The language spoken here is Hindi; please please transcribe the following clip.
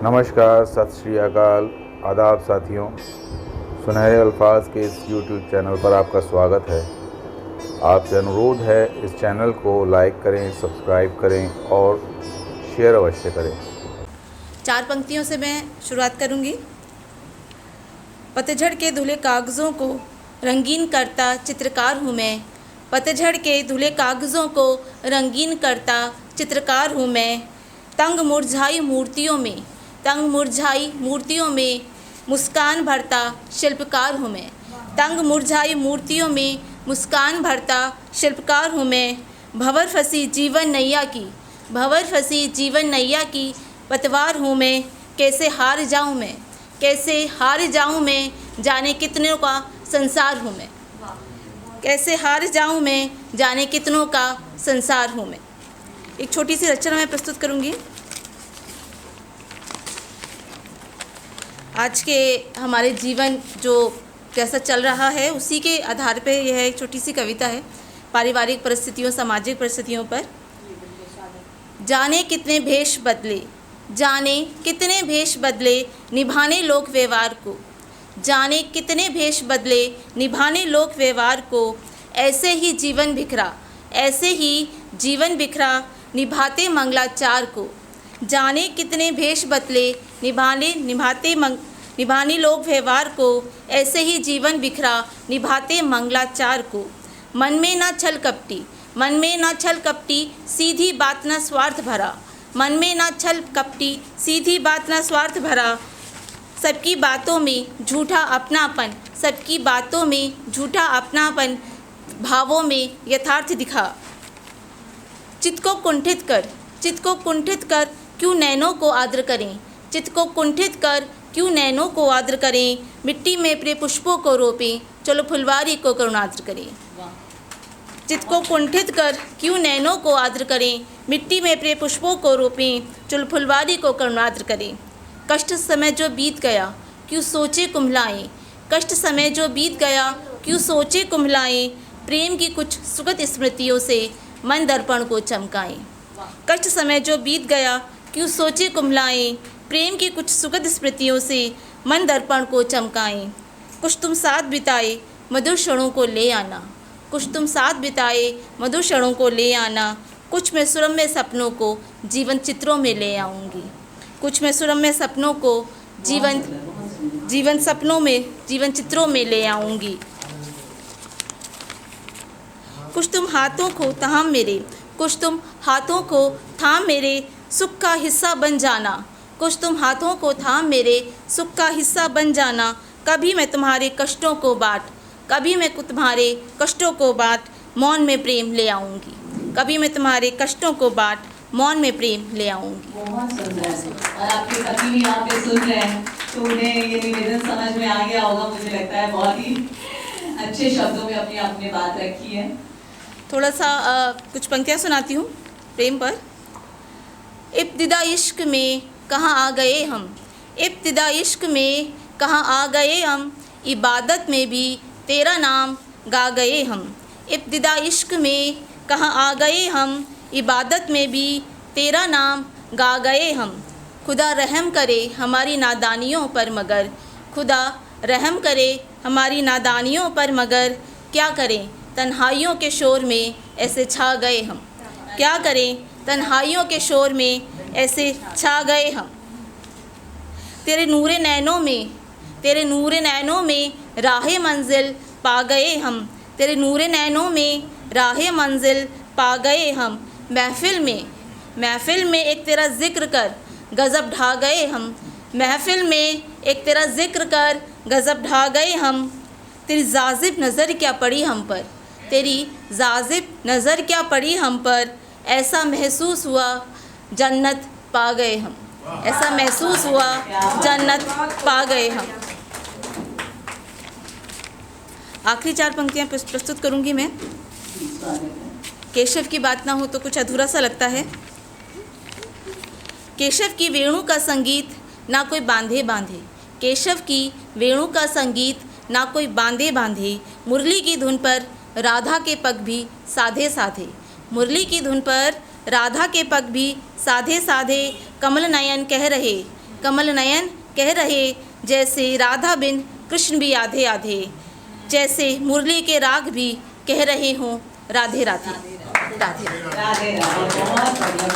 नमस्कार, सत श्री अकाल, आदाब साथियों। सुनहरे अल्फाज के इस YouTube चैनल पर आपका स्वागत है। आपसे अनुरोध है इस चैनल को लाइक करें, सब्सक्राइब करें और शेयर अवश्य करें। 4 पंक्तियों से मैं शुरुआत करूंगी। पतझड़ के धुले कागज़ों को रंगीन करता चित्रकार हूँ मैं। पतझड़ के धुले कागज़ों को रंगीन करता चित्रकार हूँ मैं। तंग मुरझाई मूर्तियों में मुस्कान भरता शिल्पकार हूँ मैं। तंग मुरझाई मूर्तियों में मुस्कान भरता शिल्पकार हूँ मैं। भंवर फंसी जीवन नैया की पतवार हूँ मैं। कैसे हार जाऊँ मैं जाने कितनों का संसार हूँ मैं। कैसे हार जाऊँ मैं जाने कितनों का संसार हूँ मैं। एक छोटी सी रचना मैं प्रस्तुत करूँगी। आज के हमारे जीवन जो कैसा चल रहा है उसी के आधार पे यह एक छोटी सी कविता है, पारिवारिक परिस्थितियों, सामाजिक परिस्थितियों पर। जाने कितने भेष बदले निभाने लोक व्यवहार को। जाने कितने भेष बदले निभाने लोक व्यवहार को। ऐसे ही जीवन बिखरा निभाते मंगलाचार को। जाने कितने भेष बदले निभाने लोक व्यवहार को। ऐसे ही जीवन बिखरा निभाते मंगलाचार को। मन में ना छल कपटी सीधी बात ना स्वार्थ भरा। मन में ना छल कपटी सीधी बात ना स्वार्थ भरा। सबकी बातों में झूठा अपनापन भावों में यथार्थ दिखा। चित्त को कुंठित कर क्यों नैनों को आदर करें। चित्त को कुंठित कर क्यों नैनों को आदर करें। मिट्टी में प्रिय पुष्पों को रोपें, चलो फुलवारी को करुणाद्र करें। चित्त को कुंठित कर क्यों नैनों को आदर करें। मिट्टी में प्रिय पुष्पों को रोपें, चलो फुलवारी को करुणाद्र करें। कष्ट समय जो बीत गया क्यों सोचे कुम्हलाएं। कष्ट समय जो बीत गया क्यों सोचे कुम्हलाएं। प्रेम की कुछ सुगत स्मृतियों से मन दर्पण को चमकाएं। कष्ट समय जो बीत गया क्यों सोचे कुम्हलाएं। प्रेम की कुछ सुगत स्मृतियों से मन दर्पण को चमकाएं। कुछ तुम साथ बिताए मधुर क्षणों को ले आना। कुछ तुम साथ बिताए मधुर क्षणों को ले आना। कुछ मैं सुरम्य सपनों को जीवन चित्रों में ले आऊँगी। कुछ मैं सुरम्य सपनों को जीवन चित्रों में ले आऊँगी। कुछ तुम हाथों को थाम मेरे सुख का हिस्सा बन जाना। कुछ तुम हाथों को थाम मेरे सुख का हिस्सा बन जाना। कभी मैं तुम्हारे कष्टों को बाँट मौन में प्रेम ले आऊँगी। कभी मैं तुम्हारे कष्टों को बाँट मौन में प्रेम ले आऊँगी। बहुत सुंदर है। और आपके पति भी यहाँ पे सुन रहे हैं तो उन्हें ये निवेदन समझ में आ गया होगा। मुझे लगता है बहुत ही अच्छे शब्दों में अपनी आपने बात रखी है। थोड़ा सा कुछ पंक्तियाँ सुनाती हूँ प्रेम पर। इब्तिदा इश्क में कहाँ आ गए हम। इब्तिदा इश्क में कहाँ आ गए हम। इबादत में भी तेरा नाम गा गए हम। इब्तिदा इश्क में कहाँ आ गए हम। इबादत में भी तेरा नाम गा गए हम। खुदा रहम करे हमारी नादानियों पर मगर। खुदा रहम करे हमारी नादानियों पर मगर। क्या करें तन्हाइयों के शोर में ऐसे छा गए हम। क्या करें तन्हाइयों के शोर में ऐसे छा गए हम। तेरे नूरे नैनों में राहे मंजिल पा गए हम। तेरे नूरे नैनों में राहे मंजिल पा गए हम। महफिल में एक तेरा जिक्र कर गज़ब ढा गए हम। महफिल में एक तेरा जिक्र कर गज़ब ढा गए हम। तेरी जाज़िब नज़र क्या पड़ी हम पर। तेरी जाज़िब नज़र क्या पड़ी हम पर। ऐसा महसूस हुआ जन्नत पा गए हम। ऐसा महसूस हुआ जन्नत पा गए हम। आखिरी 4 पंक्तियाँ प्रस्तुत करूँगी मैं। केशव की बात ना हो तो कुछ अधूरा सा लगता है। केशव की वेणु का संगीत ना कोई बांधे। केशव की वेणु का संगीत ना कोई बांधे। मुरली की धुन पर राधा के पग भी साधे। मुरली की धुन पर राधा के पग भी साधे कमल नयन कह रहे कमल नयन कह रहे जैसे राधा बिन कृष्ण भी आधे आधे, जैसे मुरली के राग भी कह रहे हों राधे राधे। राधे राधे राधे, बहुत बढ़िया।